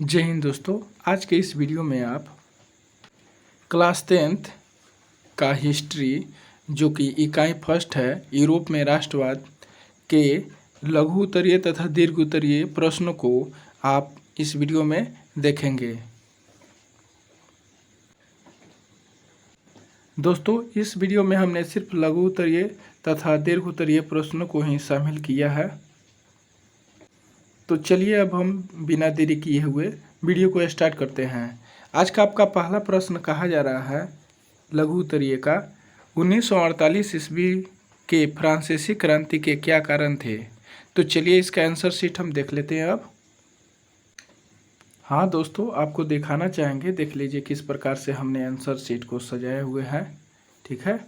जय हिंद दोस्तों। आज के इस वीडियो में आप क्लास 10th का हिस्ट्री जो कि इकाई फर्स्ट है यूरोप में राष्ट्रवाद के लघु उत्तरीय तथा दीर्घ उत्तरीय प्रश्नों को आप इस वीडियो में देखेंगे। दोस्तों, इस वीडियो में हमने सिर्फ लघु उत्तरीय तथा दीर्घ उत्तरीय प्रश्नों को ही शामिल किया है। तो चलिए अब हम बिना देरी किए हुए वीडियो को स्टार्ट करते हैं। आज का आपका पहला प्रश्न कहा जा रहा है लघु उत्तरीय का, 1948 ईस्वी के फ्रांसीसी क्रांति के क्या कारण थे। तो चलिए इसका आंसर शीट हम देख लेते हैं अब। हाँ दोस्तों, आपको दिखाना चाहेंगे, देख लीजिए किस प्रकार से हमने आंसर शीट को सजाए हुए हैं। ठीक है,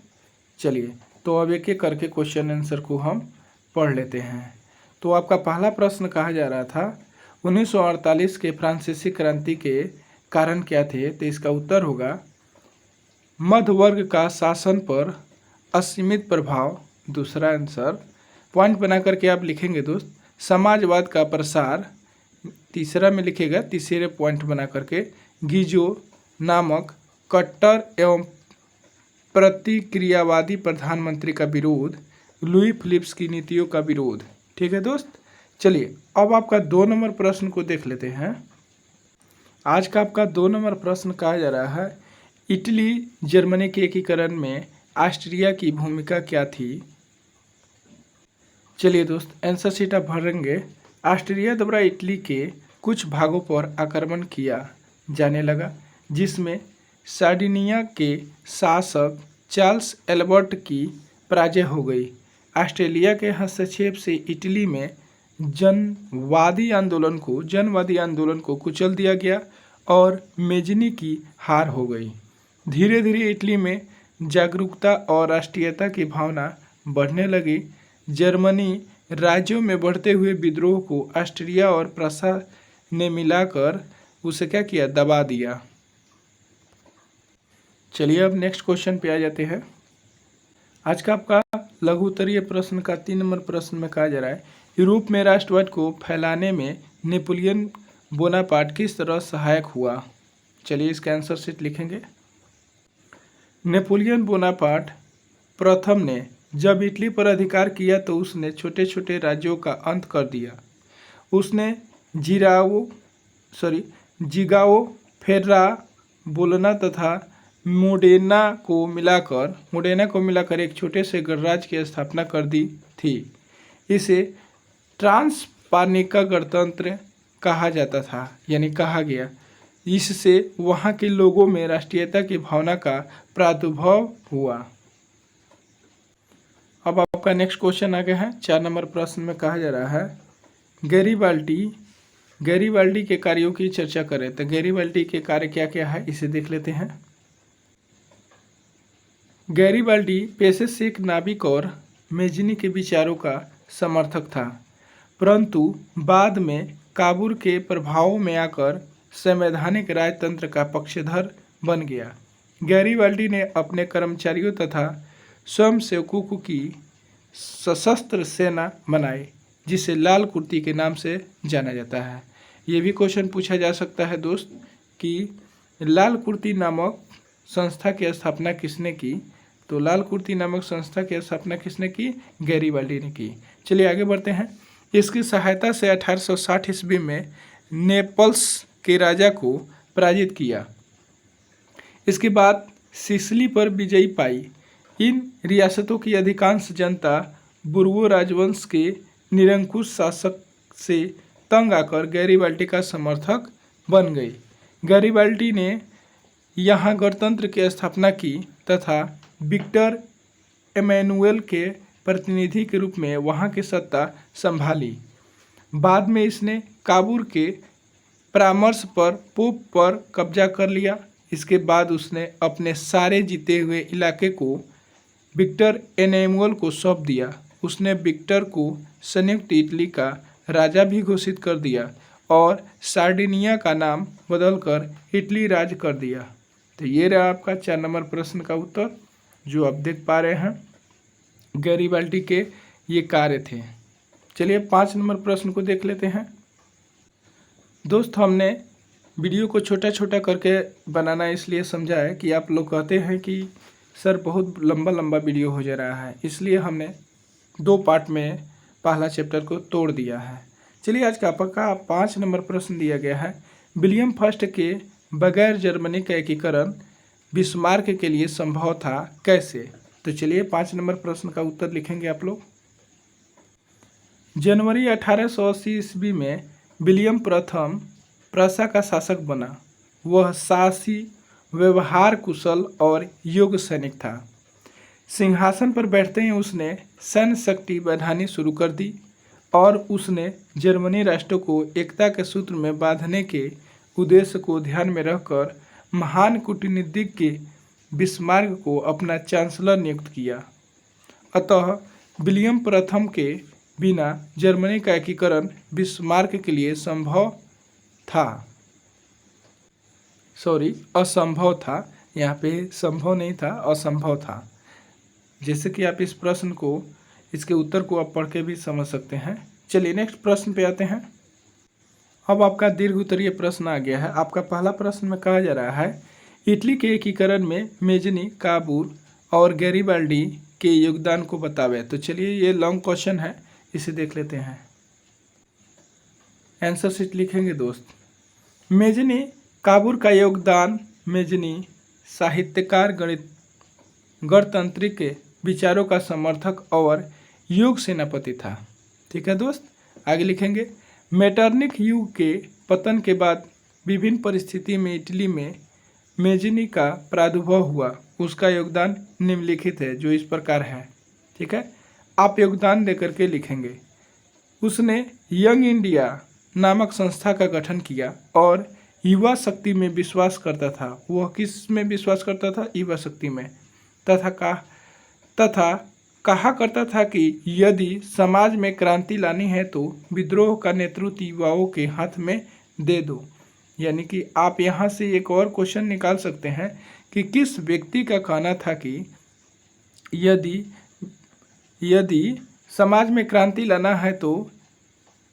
चलिए तो अब एक एक करके क्वेश्चन आंसर को हम पढ़ लेते हैं। तो आपका पहला प्रश्न कहा जा रहा था 1948 के फ्रांसीसी क्रांति के कारण क्या थे। तो इसका उत्तर होगा मध्य वर्ग का शासन पर असीमित प्रभाव। दूसरा आंसर पॉइंट बना करके आप लिखेंगे दोस्त, समाजवाद का प्रसार। तीसरा में लिखेगा, तीसरे पॉइंट बना करके गीजो नामक कट्टर एवं प्रतिक्रियावादी प्रधानमंत्री का विरोध, लुई फिलिप्स की नीतियों का विरोध। ठीक है दोस्त, चलिए अब आपका 2 नंबर प्रश्न को देख लेते हैं। आज का आपका 2 नंबर प्रश्न कहा जा रहा है इटली जर्मनी के एकीकरण में ऑस्ट्रिया की भूमिका क्या थी। चलिए दोस्त आंसर शीट आप भरेंगे। ऑस्ट्रिया द्वारा इटली के कुछ भागों पर आक्रमण किया जाने लगा, जिसमें सार्डिनिया के शासक चार्ल्स एल्बर्ट की पराजय हो गई। ऑस्ट्रेलिया के हस्तक्षेप से इटली में जनवादी आंदोलन को कुचल दिया गया और मेजनी की हार हो गई। धीरे धीरे इटली में जागरूकता और राष्ट्रीयता की भावना बढ़ने लगी। जर्मनी राज्यों में बढ़ते हुए विद्रोह को ऑस्ट्रिया और प्रसा ने मिलाकर उसे क्या किया, दबा दिया। चलिए अब नेक्स्ट क्वेश्चन पे आ जाते हैं। आज का आपका लघु उत्तरीय प्रश्न का 3 नंबर प्रश्न में कहा जा रहा है यूरोप में राष्ट्रवाद को फैलाने में नेपोलियन बोनापार्ट किस तरह सहायक हुआ। चलिए इसका आंसर शीट लिखेंगे। नेपोलियन बोनापार्ट प्रथम ने जब इटली पर अधिकार किया तो उसने छोटे छोटे राज्यों का अंत कर दिया। उसने जिगाओ, फेर्रा, बोलोना तथा मोडेना को मिलाकर एक छोटे से गणराज्य की स्थापना कर दी थी। इसे ट्रांसपार्निका गणतंत्र कहा जाता था, यानी कहा गया। इससे वहाँ के लोगों में राष्ट्रीयता की भावना का प्रादुर्भाव हुआ। अब आपका नेक्स्ट क्वेश्चन आ गया है। 4 नंबर प्रश्न में कहा जा रहा है गैरीबाल्डी के कार्यों की चर्चा करें। तो गैरीबाल्डी के कार्य क्या क्या है इसे देख लेते हैं। गैरीबाल्डी पेशे से एक नाविक और मेजनी के विचारों का समर्थक था, परंतु बाद में काबूल के प्रभाव में आकर संवैधानिक राजतंत्र का पक्षधर बन गया। गैरीबाल्डी ने अपने कर्मचारियों तथा स्वयंसेवकों की सशस्त्र सेना बनाई, जिसे लाल कुर्ती के नाम से जाना जाता है। ये भी क्वेश्चन पूछा जा सकता है दोस्त कि लाल कुर्ती नामक संस्था की स्थापना किसने की। तो लाल कुर्ती नामक संस्था की स्थापना किसने की, गैरीबाल्डी ने की। चलिए आगे बढ़ते हैं। इसकी सहायता से 1860 ईस्वी में नेपल्स के राजा को पराजित किया। इसके बाद सिसिली पर विजयी पाई। इन रियासतों की अधिकांश जनता बुर्बो राजवंश के निरंकुश शासक से तंग आकर गैरीबाल्डी का समर्थक बन गई। गैरीबाल्डी ने यहाँ गणतंत्र की स्थापना की तथा विक्टर एमैनुएल के प्रतिनिधि के रूप में वहाँ की सत्ता संभाली। बाद में इसने काबूल के परामर्श पर पोप पर कब्जा कर लिया। इसके बाद उसने अपने सारे जीते हुए इलाके को विक्टर एमैनुएल को सौंप दिया। उसने विक्टर को संयुक्त इटली का राजा भी घोषित कर दिया और सार्डिनिया का नाम बदलकर इटली राज्य कर दिया। तो ये रहा आपका 4 नंबर प्रश्न का उत्तर, जो आप देख पा रहे हैं गैरीबाल्डी के ये कार्य थे। चलिए 5 नंबर प्रश्न को देख लेते हैं। दोस्त, हमने वीडियो को छोटा छोटा करके बनाना इसलिए समझा है कि आप लोग कहते हैं कि सर बहुत लंबा लंबा वीडियो हो जा रहा है, इसलिए हमने 2 पार्ट में पहला चैप्टर को तोड़ दिया है। चलिए आज का आपका 5 नंबर प्रश्न दिया गया है, विलियम फर्स्ट के बगैर जर्मनी का एकीकरण बिस्मार्क के लिए संभव था कैसे। तो चलिए 5 नंबर प्रश्न का उत्तर लिखेंगे आप लोग। जनवरी 1880 ईस्वी में विलियम प्रथम प्रशा का शासक बना। वह साहसी, व्यवहार कुशल और योग्य सैनिक था। सिंहासन पर बैठते ही उसने सैन्य शक्ति बढ़ानी शुरू कर दी और उसने जर्मनी राष्ट्र को एकता के सूत्र में बांधने के उद्देश्य को ध्यान में रखकर महान कूटनीतिज्ञ बिस्मार्क को अपना चांसलर नियुक्त किया। अतः विलियम प्रथम के बिना जर्मनी का एकीकरण बिस्मार्क के लिए असंभव था। यहाँ पे संभव नहीं था, असंभव था। जैसे कि आप इस प्रश्न को, इसके उत्तर को आप पढ़ के भी समझ सकते हैं। चलिए नेक्स्ट प्रश्न पे आते हैं। अब आपका दीर्घ उत्तरीय प्रश्न आ गया है। आपका पहला प्रश्न में कहा जा रहा है, इटली के एकीकरण में मेजनी, काबुल और गैरिबाल्डी के योगदान को बतावे। तो चलिए ये लॉन्ग क्वेश्चन है, इसे देख लेते हैं। आंसर शीट लिखेंगे दोस्त। मेजनी काबुल का योगदान। मेजनी साहित्यकार, गणतांत्रिक विचारों का समर्थक और योग सेनापति था। ठीक है दोस्त, आगे लिखेंगे। मेटरनिक युग के पतन के बाद विभिन्न परिस्थिति में इटली में मेजनी का प्रादुर्भाव हुआ। उसका योगदान निम्नलिखित है, जो इस प्रकार है। ठीक है, आप योगदान देकर के लिखेंगे। उसने यंग इंडिया नामक संस्था का गठन किया और युवा शक्ति में विश्वास करता था। वह किस में विश्वास करता था? युवा शक्ति में। तथा कहा करता था कि यदि समाज में क्रांति लानी है तो विद्रोह का नेतृत्व युवाओं के हाथ में दे दो। यानी कि आप यहाँ से एक और क्वेश्चन निकाल सकते हैं कि किस व्यक्ति का कहना था कि यदि समाज में क्रांति लाना है तो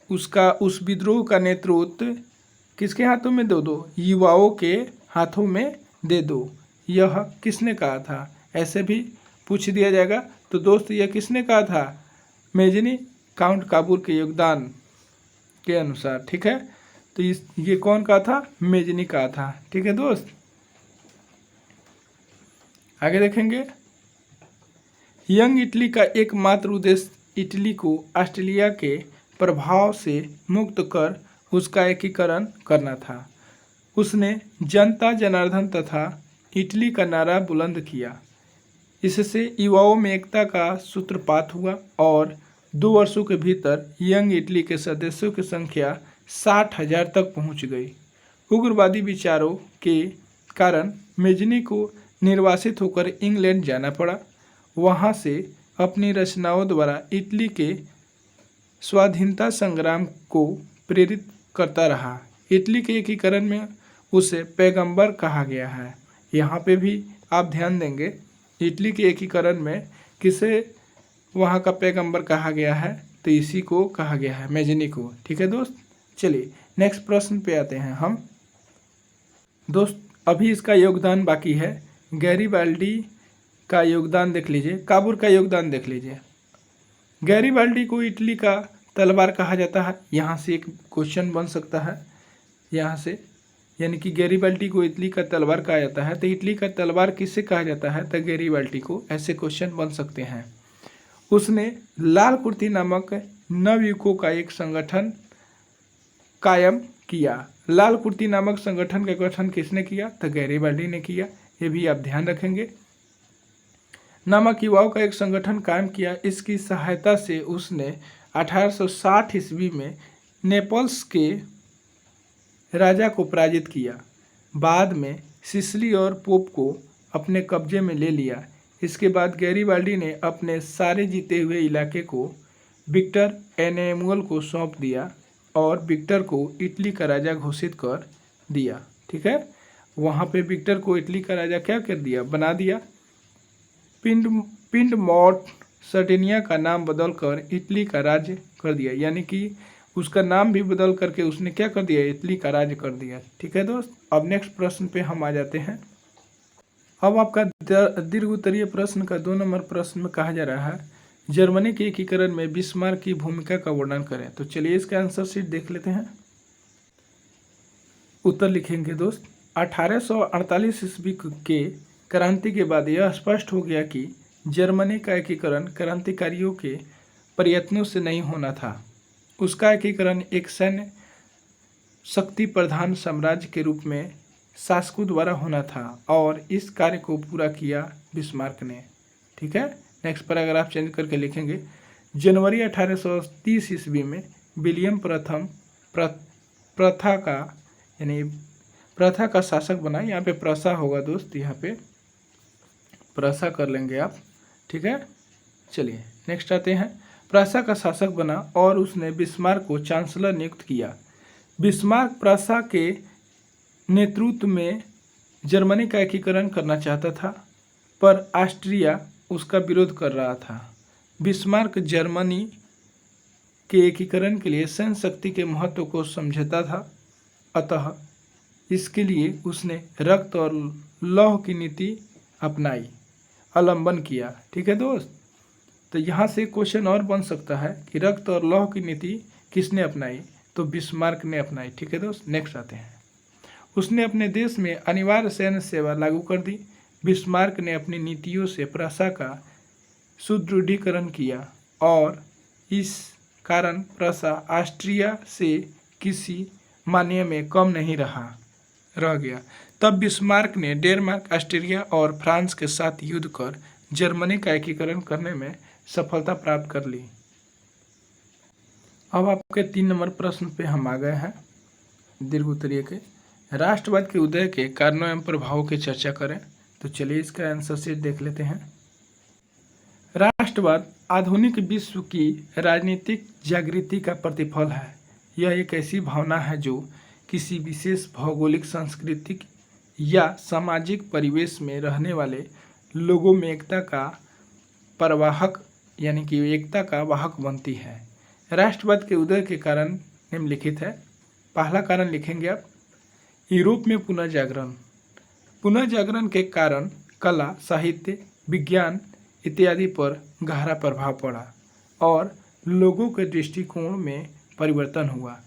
उस विद्रोह का नेतृत्व किसके हाथों में दे दो? युवाओं के हाथों में दे दो। यह किसने कहा था? ऐसे भी पूछ दिया जाएगा। तो दोस्त यह किसने कहा था? मेजनी काउंट काबुल के योगदान के अनुसार। ठीक है, तो ये कौन कहा था? मेजनी कहा था। ठीक है दोस्त, आगे देखेंगे। यंग इटली का एकमात्र उद्देश्य इटली को ऑस्ट्रेलिया के प्रभाव से मुक्त कर उसका एकीकरण करना था। उसने जनता जनार्दन तथा इटली का नारा बुलंद किया। इससे युवाओं में एकता का सूत्रपात हुआ और 2 वर्षों के भीतर यंग इटली के सदस्यों की संख्या 60,000 तक पहुंच गई। उग्रवादी विचारों के कारण मेजनी को निर्वासित होकर इंग्लैंड जाना पड़ा। वहां से अपनी रचनाओं द्वारा इटली के स्वाधीनता संग्राम को प्रेरित करता रहा। इटली के एकीकरण में उसे पैगंबर कहा गया है। यहाँ पे भी आप ध्यान देंगे, इटली के एकीकरण में किसे वहाँ का पैगंबर कहा गया है? तो इसी को कहा गया है, मेजनी को। ठीक है दोस्त, चलिए नेक्स्ट प्रश्न पे आते हैं हम। दोस्त अभी इसका योगदान बाकी है। गैरिबाल्डी का योगदान देख लीजिए, काबुल का योगदान देख लीजिए। गैरिबाल्डी को इटली का तलवार कहा जाता है। यहाँ से एक क्वेश्चन बन सकता है, यहाँ से, यानी कि गैरिबाल्डी को इटली का तलवार कहा जाता है। तो इटली का तलवार किससे कहा जाता है? तो गैरिबाल्डी को। ऐसे क्वेश्चन बन सकते हैं। उसने लाल कुर्ती नामक नवयुवकों का एक संगठन कायम किया। लाल कुर्ती नामक संगठन का गठन किसने किया? तो गैरिबाल्डी ने किया। ये भी आप ध्यान रखेंगे। नामक युवाओं का एक संगठन कायम किया। इसकी सहायता से उसने 1860 ईस्वी में नेपल्स के राजा को पराजित किया। बाद में सिसिली और पोप को अपने कब्जे में ले लिया। इसके बाद गैरिबाल्डी ने अपने सारे जीते हुए इलाके को विक्टर एनेमुअल को सौंप दिया और विक्टर को इटली का राजा घोषित कर दिया। ठीक है, वहाँ पे विक्टर को इटली का राजा क्या कर दिया? बना दिया। पिंडमोंट सर्डिनिया का नाम बदलकर इटली का राज्य कर दिया। यानी कि उसका नाम भी बदल करके उसने क्या कर दिया, इटली का राज्य कर दिया। ठीक है दोस्त, अब नेक्स्ट प्रश्न पे हम आ जाते हैं। अब आपका दीर्घ उत्तरीय प्रश्न का 2 नंबर प्रश्न में कहा जा रहा है जर्मनी के एकीकरण में बिस्मार्क की भूमिका का वर्णन करें। तो चलिए इसका आंसर शीट देख लेते हैं। उत्तर लिखेंगे दोस्त, 1848 ईस्वी के क्रांति के बाद यह स्पष्ट हो गया कि जर्मनी का एकीकरण क्रांतिकारियों के प्रयत्नों से नहीं होना था। उसका एकीकरण एक सैन्य शक्ति प्रधान साम्राज्य के रूप में शासकों द्वारा होना था और इस कार्य को पूरा किया बिस्मार्क ने। ठीक है, नेक्स्ट पैराग्राफ चेंज करके लिखेंगे, जनवरी 1830 ईस्वी में विलियम प्रथम प्रथा का यानी प्रथा का शासक बना। यहाँ पे प्रसा होगा दोस्त, यहाँ पे प्रसा कर लेंगे आप। ठीक है, चलिए नेक्स्ट आते हैं। प्रसा का शासक बना और उसने बिस्मार्क को चांसलर नियुक्त किया। बिस्मार्क प्रसा के नेतृत्व में जर्मनी का एकीकरण करना चाहता था, पर ऑस्ट्रिया उसका विरोध कर रहा था। बिस्मार्क जर्मनी के एकीकरण के लिए सैन्य शक्ति के महत्व को समझता था, अतः इसके लिए उसने रक्त और लौह की नीति अपनाई, अवलंबन किया। ठीक है दोस्त, तो यहाँ से क्वेश्चन और बन सकता है कि रक्त और लौह की नीति किसने अपनाई, तो बिस्मार्क ने अपनाई। ठीक है दोस्त, नेक्स्ट आते हैं। उसने अपने देश में अनिवार्य सैन्य सेवा लागू कर दी। बिस्मार्क ने अपनी नीतियों से प्रसा का सुदृढ़ीकरण किया और इस कारण प्रसा ऑस्ट्रिया से किसी मान्य में कम नहीं रह गया। तब बिस्मार्क ने डेनमार्क, ऑस्ट्रिया और फ्रांस के साथ युद्ध कर जर्मनी का एकीकरण करने में सफलता प्राप्त कर ली। अब आपके 3 नंबर प्रश्न पे हम आ गए हैं दीर्घ उत्तरीय के। राष्ट्रवाद के उदय के कारणों एवं प्रभावों की चर्चा करें। तो चलिए इसका आंसर शीट देख लेते हैं। राष्ट्रवाद आधुनिक विश्व की राजनीतिक जागृति का प्रतिफल है। यह एक ऐसी भावना है जो किसी विशेष भौगोलिक, सांस्कृतिक या सामाजिक परिवेश में रहने वाले लोगों में एकता का प्रवाहक यानी कि एकता का वाहक बनती है। राष्ट्रवाद के उदय के कारण निम्नलिखित है। पहला कारण लिखेंगे आप, यूरोप में पुनः जागरण के कारण कला, साहित्य, विज्ञान इत्यादि पर गहरा प्रभाव पड़ा और लोगों के दृष्टिकोण में परिवर्तन हुआ,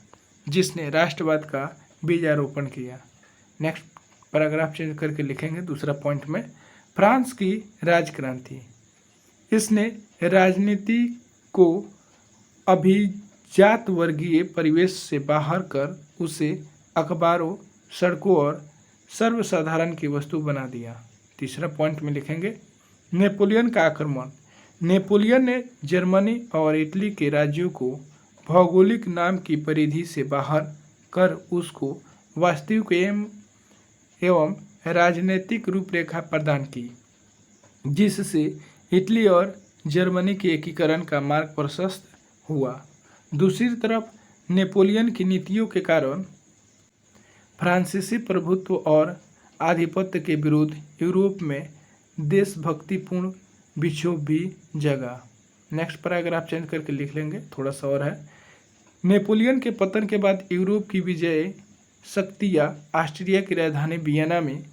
जिसने राष्ट्रवाद का बीजारोपण किया। नेक्स्ट पैराग्राफ चेंज करके लिखेंगे दूसरा पॉइंट में, फ्रांस की राजक्रांति। इसने राजनीति को अभिजात वर्गीय परिवेश से बाहर कर उसे अखबारों, सड़कों और सर्वसाधारण की वस्तु बना दिया। तीसरा पॉइंट में लिखेंगे, नेपोलियन का आक्रमण। नेपोलियन ने जर्मनी और इटली के राज्यों को भौगोलिक नाम की परिधि से बाहर कर उसको वास्तविक एवं राजनीतिक रूपरेखा प्रदान की, जिससे इटली और जर्मनी के एकीकरण का मार्ग प्रशस्त हुआ। दूसरी तरफ नेपोलियन की नीतियों के कारण फ्रांसीसी प्रभुत्व और आधिपत्य के विरुद्ध यूरोप में देशभक्तिपूर्ण विक्षोभ भी जगा। नेक्स्ट पैराग्राफ चेंज करके लिख लेंगे, थोड़ा सा और है। नेपोलियन के पतन के बाद यूरोप की विजय शक्तियाँ ऑस्ट्रिया की राजधानी वियना में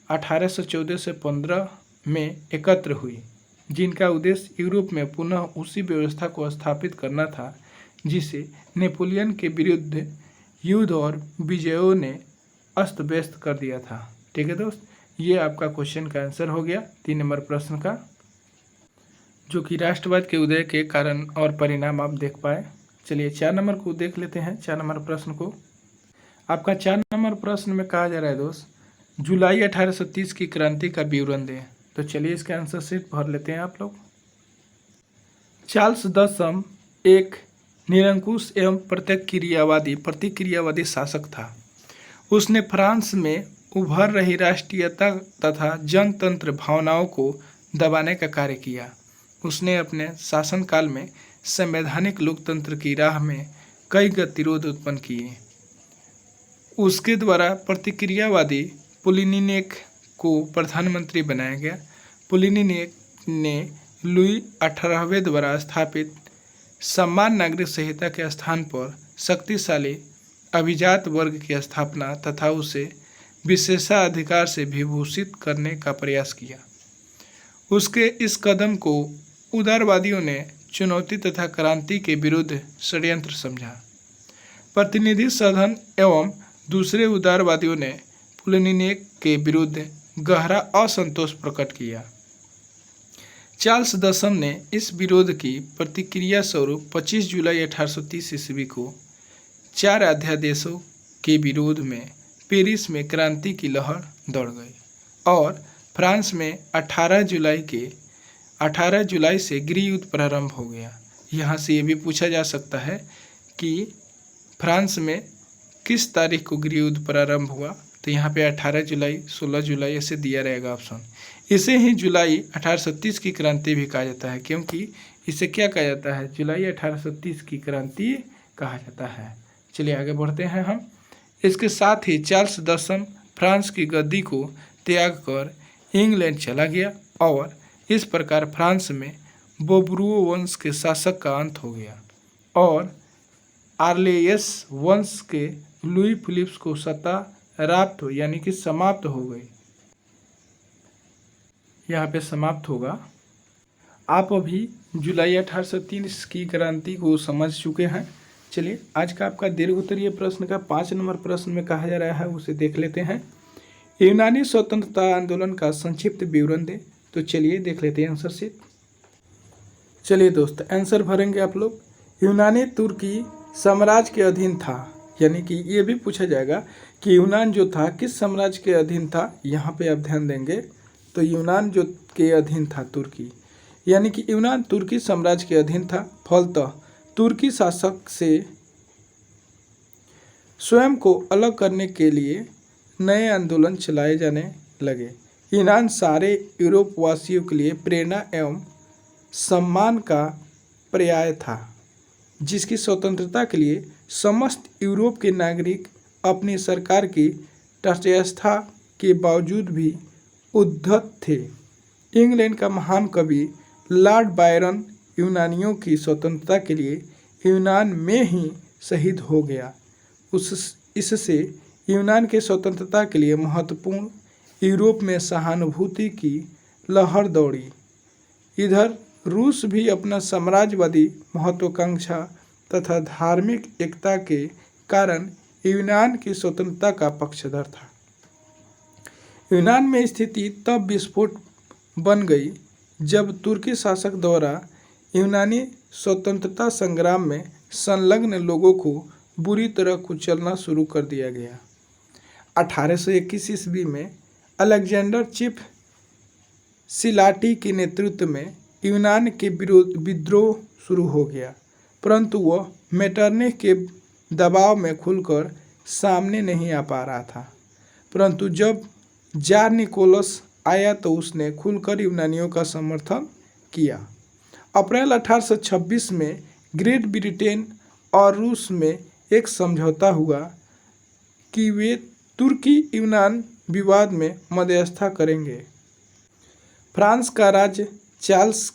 1814 से 15 में एकत्र हुई, जिनका उद्देश्य यूरोप में पुनः उसी व्यवस्था को स्थापित करना था जिसे नेपोलियन के विरुद्ध युद्ध और विजयों ने अस्त व्यस्त कर दिया था। ठीक है दोस्त, ये आपका क्वेश्चन का आंसर हो गया 3 नंबर प्रश्न का, जो कि राष्ट्रवाद के उदय के कारण और परिणाम आप देख पाए। चलिए 4 नंबर को देख लेते हैं। 4 नंबर प्रश्न को, आपका 4 नंबर प्रश्न में कहा जा रहा है दोस्त, जुलाई 1830 की क्रांति का विवरण दें। तो चलिए इसका आंसर शीट भर लेते हैं आप लोग। चार्ल्स दशम एक निरंकुश एवं प्रतिक्रियावादी शासक था। उसने फ्रांस में उभर रही राष्ट्रीयता तथा जनतंत्र भावनाओं को दबाने का कार्य किया। उसने अपने शासनकाल में संवैधानिक लोकतंत्र की राह में कई गतिरोध उत्पन्न किए। उसके द्वारा प्रतिक्रियावादी पोलिनिनेक को प्रधानमंत्री बनाया गया। पोलिनिनेक ने लुई 18वें द्वारा स्थापित समान नागरिक संहिता के स्थान पर शक्तिशाली अभिजात वर्ग की स्थापना तथा उसे विशेषाधिकार से विभूषित करने का प्रयास किया। उसके इस कदम को उदारवादियों ने चुनौती तथा क्रांति के विरुद्ध षड्यंत्र समझा। प्रतिनिधि सदन एवं दूसरे उदारवादियों ने पुलिनिक के विरुद्ध गहरा असंतोष प्रकट किया। चार्ल्स दशम ने इस विरोध की प्रतिक्रिया स्वरूप 25 जुलाई 1830 ईस्वी को 4 अध्यादेशों के विरोध में पेरिस में क्रांति की लहर दौड़ गई और फ्रांस में 18 जुलाई से गृह युद्ध प्रारंभ हो गया। यहाँ से ये भी पूछा जा सकता है कि फ्रांस में किस तारीख को गृह युद्ध प्रारंभ हुआ, तो यहाँ पे 18 जुलाई, 16 जुलाई ऐसे दिया रहेगा ऑप्शन। इसे ही जुलाई 1830 की क्रांति भी कहा जाता है, क्योंकि इसे क्या कहा जाता है, जुलाई 1830 की क्रांति कहा जाता है। चलिए आगे बढ़ते हैं हम। इसके साथ ही चार्ल्स दशम फ्रांस की गद्दी को त्याग कर इंग्लैंड चला गया और इस प्रकार फ्रांस में बोब्रुओ वंश के शासक का अंत हो गया और आर्लेयस वंश के लुई फिलिप्स को सत्ता राप्त यानी कि समाप्त हो गई। यहाँ पे समाप्त होगा। आप अभी जुलाई 1830 की क्रांति को समझ चुके हैं। चलिए आज का आपका दीर्घ उत्तरीय प्रश्न का 5 नंबर प्रश्न में कहा जा रहा है, उसे देख लेते हैं। यूनानी स्वतंत्रता आंदोलन का संक्षिप्त विवरण दें। तो चलिए देख लेते हैं आंसर शीट। चलिए दोस्त, आंसर भरेंगे आप लोग। यूनानी तुर्की साम्राज्य के अधीन था, यानी कि ये भी पूछा जाएगा कि यूनान जो था किस साम्राज्य के अधीन था। यहाँ पे आप ध्यान देंगे तो यूनान जो के अधीन था तुर्की, यानी कि यूनान तुर्की साम्राज्य के अधीन था। फलतः तुर्की शासक से स्वयं को अलग करने के लिए नए आंदोलन चलाए जाने लगे। यूनान सारे यूरोप वासियों के लिए प्रेरणा एवं सम्मान का पर्याय था, जिसकी स्वतंत्रता के लिए समस्त यूरोप के नागरिक अपनी सरकार की तटस्थता के बावजूद भी उद्धत थे। इंग्लैंड का महान कवि लॉर्ड बायरन यूनानियों की स्वतंत्रता के लिए यूनान में ही शहीद हो गया। इससे यूनान के स्वतंत्रता के लिए महत्वपूर्ण यूरोप में सहानुभूति की लहर दौड़ी। इधर रूस भी अपना साम्राज्यवादी महत्वाकांक्षा तथा धार्मिक एकता के कारण यूनान की स्वतंत्रता का पक्षधर था। यूनान में स्थिति तब विस्फोट बन गई जब तुर्की शासक द्वारा यूनानी स्वतंत्रता संग्राम में संलग्न लोगों को बुरी तरह कुचलना शुरू कर दिया गया। 1821 ईस्वी में अलेक्जेंडर चीफ सिलाटी के नेतृत्व में यूनान के विद्रोह शुरू हो गया, परंतु वह मेटरनिख के दबाव में खुलकर सामने नहीं आ पा रहा था। परंतु जब जार निकोलस आया तो उसने खुलकर यूनानियों का समर्थन किया। अप्रैल 1826 में ग्रेट ब्रिटेन और रूस में एक समझौता हुआ कि वे तुर्की यूनान विवाद में मध्यस्थता करेंगे। फ्रांस का राज्य चार्ल्स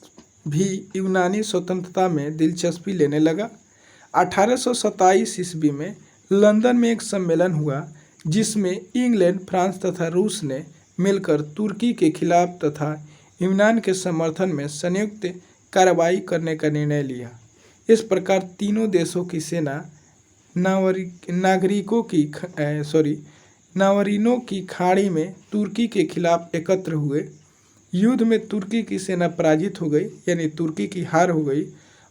भी यूनानी स्वतंत्रता में दिलचस्पी लेने लगा। 1827 ईस्वी में लंदन में एक सम्मेलन हुआ जिसमें इंग्लैंड, फ्रांस तथा रूस ने मिलकर तुर्की के खिलाफ तथा यूनान के समर्थन में संयुक्त कार्रवाई करने का निर्णय लिया। इस प्रकार तीनों देशों की सेना नावरीनों की खाड़ी में तुर्की के खिलाफ एकत्र हुए। युद्ध में तुर्की की सेना पराजित हो गई, यानी तुर्की की हार हो गई।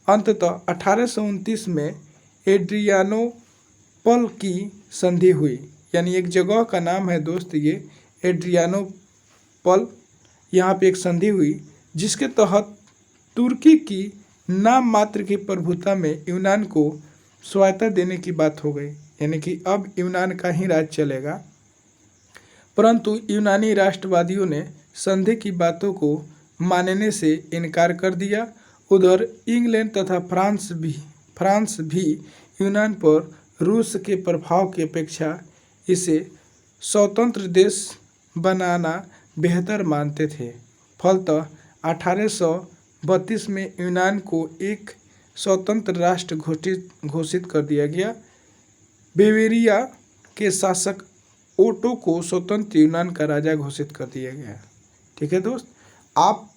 अंततः 1829 में एड्रियानोपल की संधि हुई, यानी एक जगह का नाम है दोस्त ये एड्रियानोपल। यहाँ पे एक संधि हुई जिसके तहत तुर्की की नाम मात्र की प्रभुता में यूनान को स्वायत्तता देने की बात हो गई, यानी कि अब यूनान का ही राज चलेगा। परंतु यूनानी राष्ट्रवादियों ने संधि की बातों को मानने से इनकार कर दिया। उधर इंग्लैंड तथा फ्रांस भी यूनान पर रूस के प्रभाव की अपेक्षा इसे स्वतंत्र देश बनाना बेहतर मानते थे। फलतः 1832 में यूनान को एक स्वतंत्र राष्ट्र घोषित कर दिया गया। बेवेरिया के शासक ओटो को स्वतंत्र यूनान का राजा घोषित कर दिया गया। ठीक है दोस्त, आप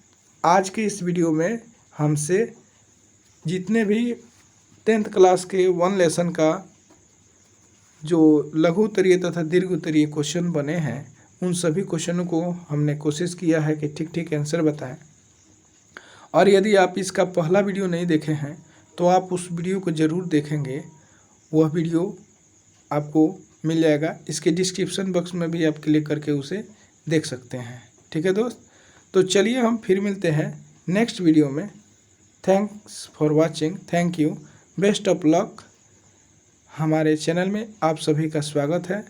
आज के इस वीडियो में हमसे जितने भी 10th क्लास के 1 लेसन का जो लघु उत्तरीय तथा दीर्घ उत्तरीय क्वेश्चन बने हैं उन सभी क्वेश्चनों को हमने कोशिश किया है कि ठीक ठीक आंसर बताएं। और यदि आप इसका पहला वीडियो नहीं देखे हैं तो आप उस वीडियो को ज़रूर देखेंगे, वह वीडियो आपको मिल जाएगा। इसके डिस्क्रिप्शन बॉक्स में भी आप क्लिक करके उसे देख सकते हैं। ठीक है दोस्त, तो चलिए हम फिर मिलते हैं नेक्स्ट वीडियो में। Thanks for watching, thank you, best of luck. हमारे चैनल में आप सभी का स्वागत है।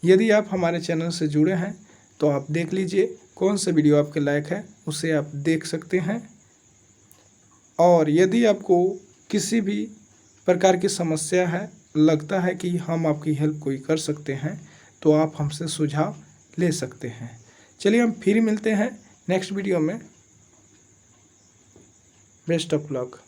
यदि आप हमारे चैनल से जुड़े हैं तो आप देख लीजिए कौन सा वीडियो आपके लायक है, उसे आप देख सकते हैं। और यदि आपको किसी भी प्रकार की समस्या है, लगता है कि हम आपकी हेल्प कोई कर सकते हैं, तो आप हमसे सुझाव ले सकते हैं। चलिए हम फिर मिलते हैं नेक्स्ट वीडियो में। Best of luck.